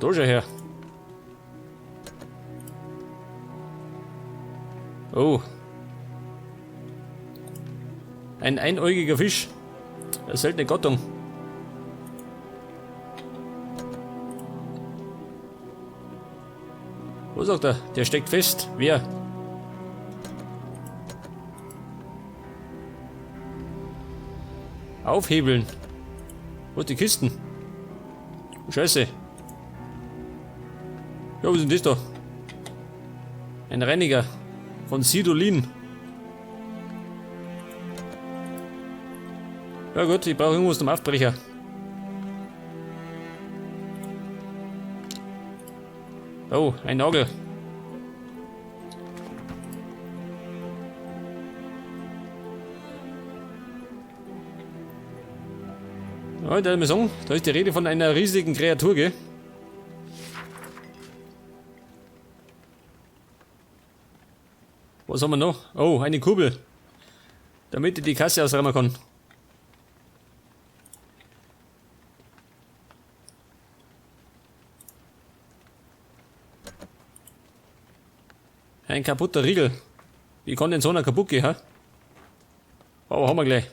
Da schon her. Oh. Ein einäugiger Fisch. Eine seltene Gattung. Was sagt er? Der steckt fest. Wer? Aufhebeln. Was, die Kisten? Scheiße. Ja, was ist denn das da? Ein Reiniger von Sidolin. Ja gut, ich brauche irgendwas zum Aufbrecher. Oh, ein Nagel. Ja, da muss ich sagen, da ist die Rede von einer riesigen Kreatur, gell? Was haben wir noch? Oh, eine Kurbel. Damit ich die Kasse ausräumen kann. Ein kaputter Riegel. Wie kann denn so einer kaputt gehen, ha? Aber haben wir gleich.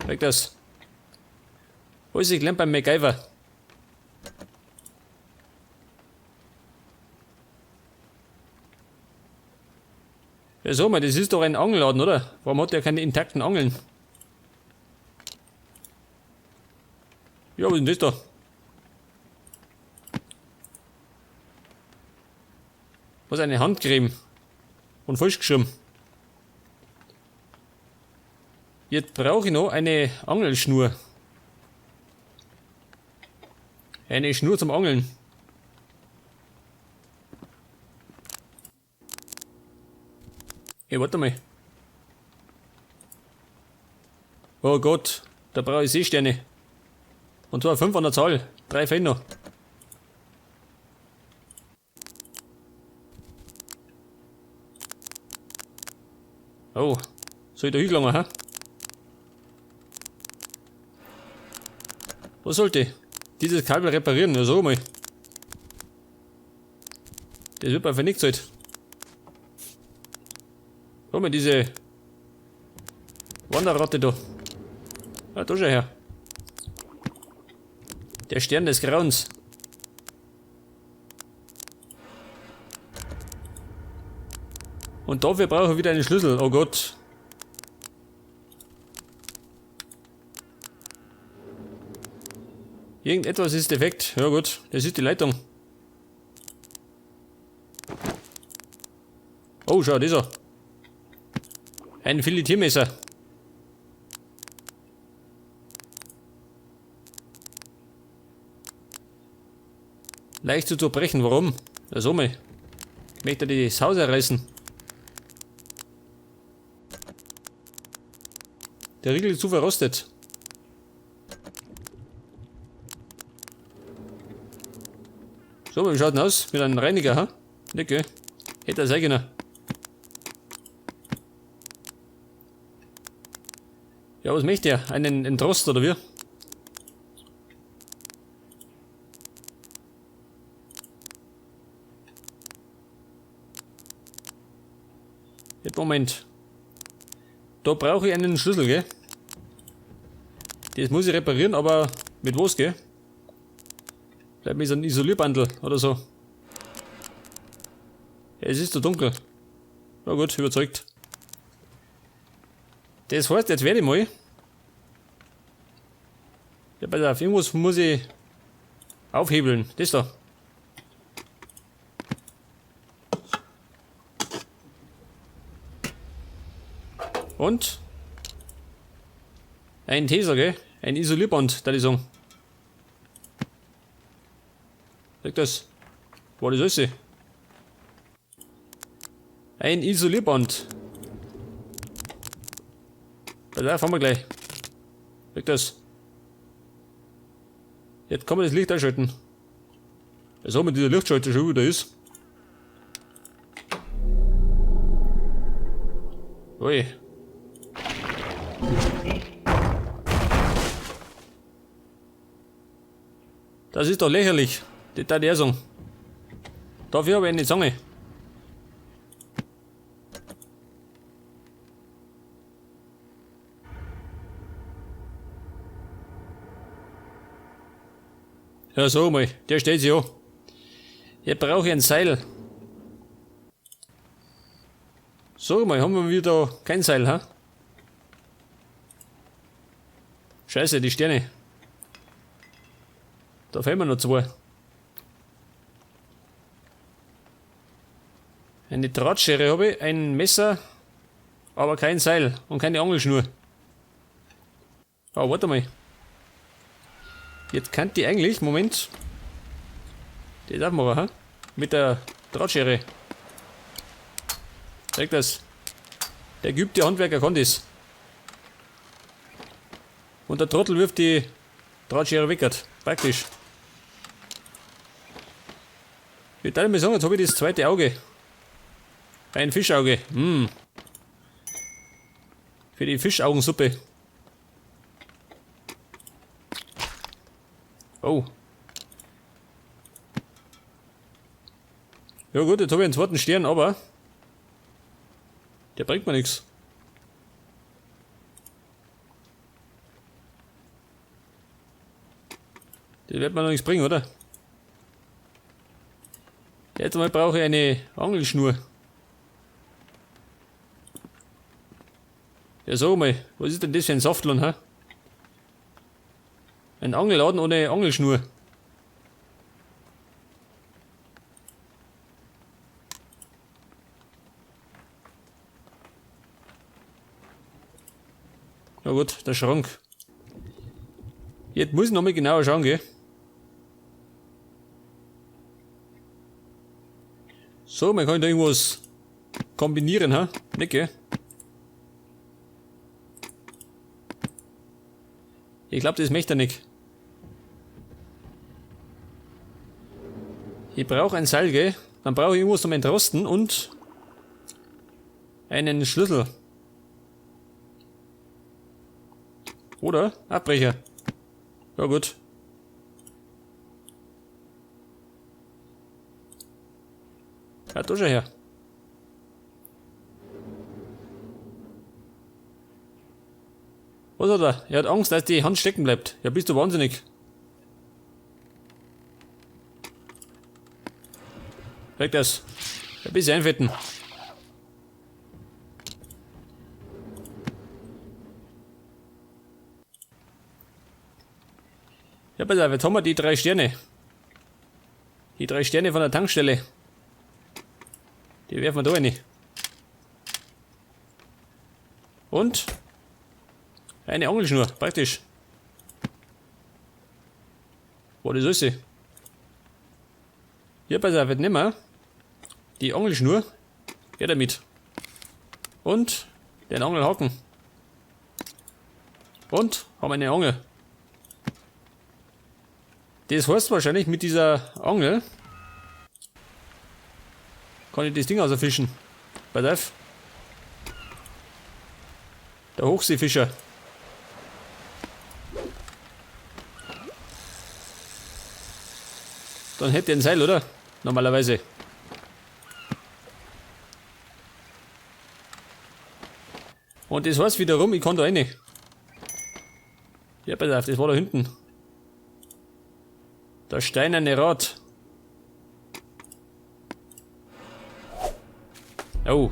Weg das. Alles ich gelernt beim MacGyver. Ja, sag mal, das ist doch ein Angelladen, oder? Warum hat der keine intakten Angeln? Ja, was ist denn das da? Was, eine Handcreme? Und falsch geschrieben. Jetzt brauche ich noch eine Angelschnur. Eine Schnur zum Angeln. Hey, warte mal. Oh Gott, da brauche ich Seesterne. Und zwar 5 an der Zahl. 3 fehlen noch. Oh, soll ich da hingelangen, ha? Was sollte dieses Kabel reparieren? Ja, so mal. Das wird einfach nichts halt. Schau mal, diese Wanderratte da. Ah, da schau her. Der Stern des Grauens. Und dafür brauche ich wieder einen Schlüssel. Oh Gott. Irgendetwas ist defekt. Ja gut, das ist die Leitung. Oh, schau, dieser. Ein Filetiermesser. Leicht zu zerbrechen, warum? Ja, so mal. Ich möchte das Haus erreißen. Der Riegel ist zu verrostet. So, wie schaut denn aus? Mit einem Reiniger, ha? Nicht, gell? Hätte er sein können. Ja, was möchte er? Einen Entrost oder wie? Jetzt Moment. Da brauche ich einen Schlüssel, gell? Das muss ich reparieren, aber mit was, gell? Vielleicht mit so einem Isolierbandel oder so. Ja, es ist zu dunkel. Na gut, überzeugt. Das heißt, jetzt werde ich mal. Ja, pass auf, irgendwas muss ich aufhebeln. Das da. Und? Ein Taser, gell? Ein Isolierband, da ich sagen. Sag das. War das alles? Ein Isolierband. Da fahren wir gleich. Sag das. Jetzt kann man das Licht einschalten. Als ob man dieser Lichtschalter schon wieder ist. Ui. Das ist doch lächerlich. Das darf der sagen. Dafür habe ich eine Zange. Ja, so mal, der steht sich an. Jetzt brauche ich ein Seil. So mal, haben wir wieder kein Seil, ha? Scheiße, die Sterne. Da fehlen mir noch 2. Eine Drahtschere habe ich, ein Messer, aber kein Seil und keine Angelschnur. Oh, warte mal. Jetzt kann die eigentlich, Moment. Das darf man machen, ha? Mit der Drahtschere. Zeig das. Der geübte Handwerker kann das. Und der Trottel wirft die Drahtschere weg. Praktisch. Ich darf mir sagen, jetzt habe ich das zweite Auge. Ein Fischauge. Für die Fischaugensuppe. Oh. Ja gut, jetzt habe ich einen zweiten Stern, aber der bringt mir nichts. Der wird mir noch nichts bringen, oder? Jetzt mal brauche ich eine Angelschnur. Ja, sag mal, was ist denn das für ein Saftlon, ha? Ein Angelladen ohne Angelschnur. Na gut, der Schrank. Jetzt muss ich nochmal genauer schauen, gell? So, man kann da irgendwas kombinieren, ha? Nicht, gell? Ich glaube, das möchte er nicht. Ich brauche ein Seil, gell? Dann brauche ich irgendwas zum Entrosten und einen Schlüssel. Oder Abbrecher. Ja gut. Ja, da schon her. Was hat er? Er hat Angst, dass die Hand stecken bleibt. Ja, bist du wahnsinnig. Weg das. Ein bisschen einfetten. Ja, pass auf, jetzt haben wir die 3 Sterne. Die 3 Sterne von der Tankstelle. Die werfen wir da rein. Und eine Angelschnur, praktisch. Was ist das? Hier, pass auf, jetzt nehmen wir die Angelschnur. Geht damit. Und den Angelhaken. Und haben eine Angel. Das heißt wahrscheinlich, mit dieser Angel kann ich das Ding rausfischen. Pass auf. Der Hochseefischer. Dann hätte er ein Seil, oder? Normalerweise. Und das heißt wiederum, ich kann da rein. Ja, pass auf, das war da hinten. Das steinerne Rad. Oh.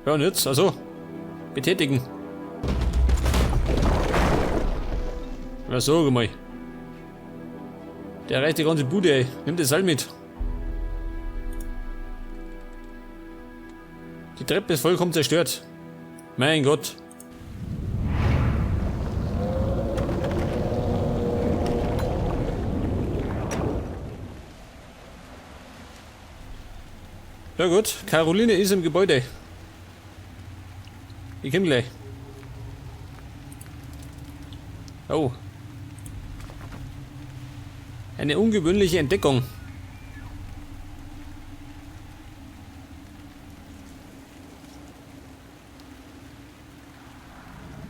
Ja, und jetzt? Also. Betätigen. Na, sag mal. Der reicht die ganze Bude, ey. Nimm das Seil mit. Die Treppe ist vollkommen zerstört. Mein Gott. Ja gut, Caroline ist im Gebäude. Ich komm gleich. Oh. Eine ungewöhnliche Entdeckung.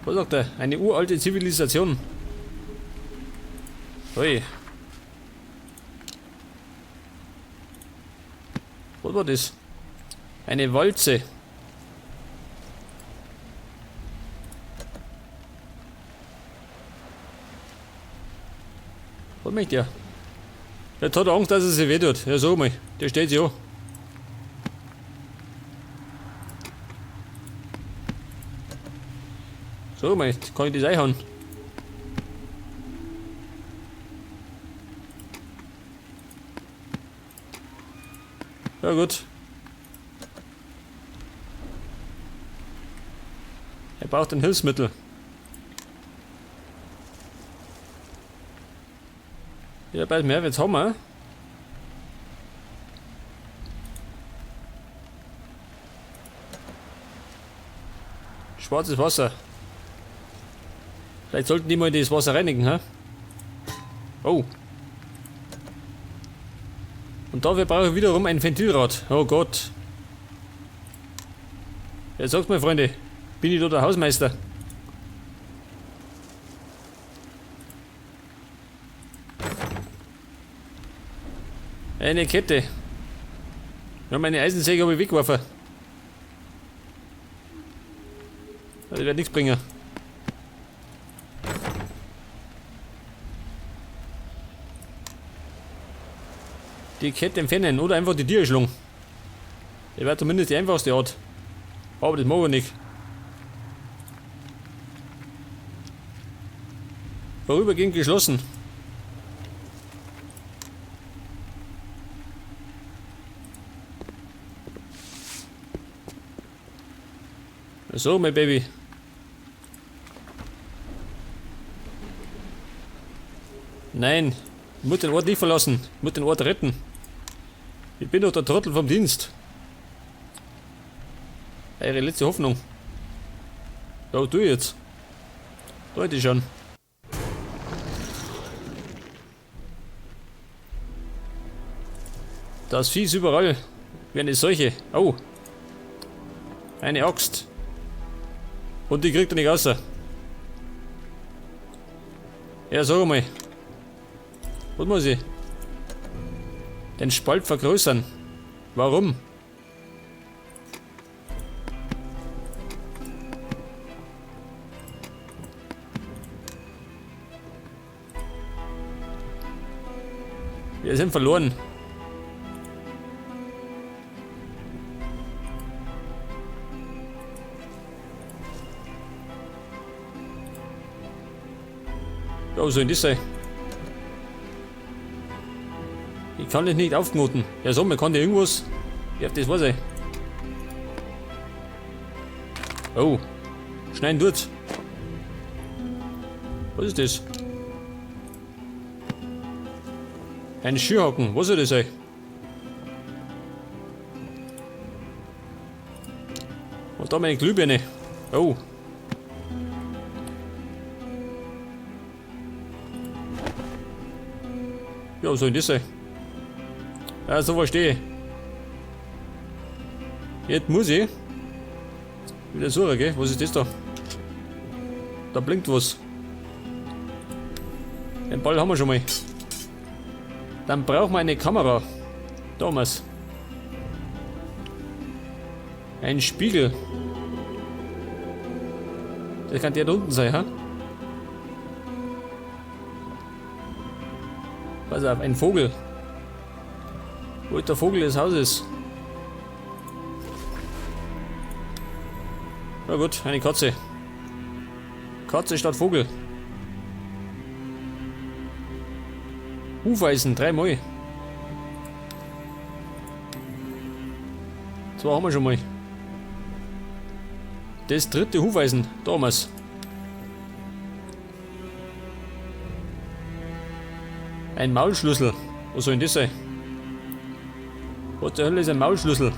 Was sagt er? Eine uralte Zivilisation. Ui. Was war das? Eine Walze. Was macht der? Jetzt hat er Angst, dass er sich wehtut. Ja, sag mal. Der steht sich an. Sag mal, kann ich das einhauen? Ja gut. Er braucht ein Hilfsmittel. Ja, bald mehr wird's haben wir. Schwarzes Wasser. Vielleicht sollten die mal das Wasser reinigen, hä? Oh. Und dafür brauche ich wiederum ein Ventilrad. Oh Gott. Ja, sagt mal, Freunde. Bin ich da der Hausmeister? Eine Kette. Ja, meine Eisensäge habe ich weggeworfen. Das wird nichts bringen. Die Kette entfernen oder einfach die Tür schlungen. Das wäre zumindest die einfachste Art. Aber das machen wir nicht. Vorübergehend geschlossen. So, mein Baby. Nein, ich muss den Ort nicht verlassen. Ich muss den Ort retten. Ich bin doch der Trottel vom Dienst. Eure letzte Hoffnung. Ja, du jetzt. Leute schon. Das Vieh ist überall. Wie eine Seuche. Oh. Eine Axt. Und die kriegt er nicht raus. Ja, sag mal. Was muss ich? Den Spalt vergrößern. Warum? Wir sind verloren. Ja, was soll denn das sein? Ich kann das nicht aufknoten. Ja, so, man kann da irgendwas. Ja, das weiß ich. Oh. Schneiden tut's. Was ist das? Ein Schürhaken. Was soll das sein? Und da meine Glühbirne. Oh. Ja, was soll denn das sein? Ja, so verstehe ich. Jetzt muss ich wieder suchen, gell? Was ist das da? Da blinkt was. Den Ball haben wir schon mal. Dann brauchen wir eine Kamera. Thomas. Ein Spiegel. Das kann der da unten sein, ha? Pass auf, ein Vogel. Wo ist der Vogel des Hauses? Na gut, eine Katze. Katze statt Vogel. Hufeisen, 3 Mal. 2 haben wir schon mal. Das 3. Hufeisen, damals. Ein Maulschlüssel. Was soll denn das sein? Was zur Hölle ist ein Maulschlüssel?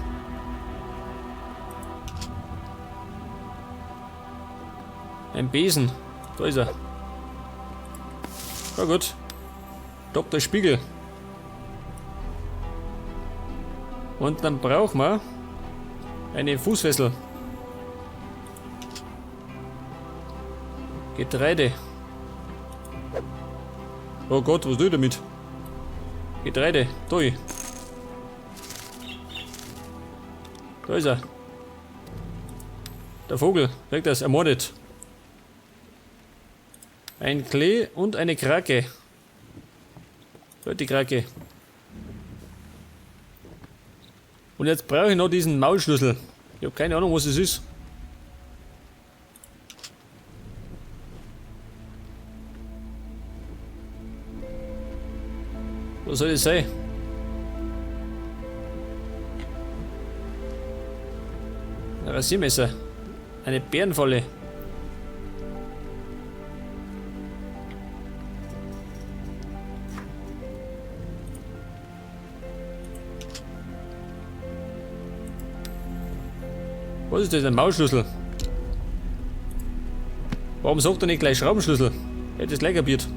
Ein Besen. Da ist er. Ja gut. Dr. Spiegel. Und dann brauchen wir eine Fußfessel. Oh Gott, was tue ich damit? Getreide, da. Da ist er. Der Vogel, kriegt das ermordet. Ein Klee und eine Krake. Da ist die Krake. Und jetzt brauche ich noch diesen Maulschlüssel. Ich habe keine Ahnung, was es ist. Was soll das sein? Ein Rasiermesser. Eine Bärenfalle. Was ist das? Ein Maulschlüssel? Warum sagt er nicht gleich Schraubenschlüssel? Hätte es gleich kapiert.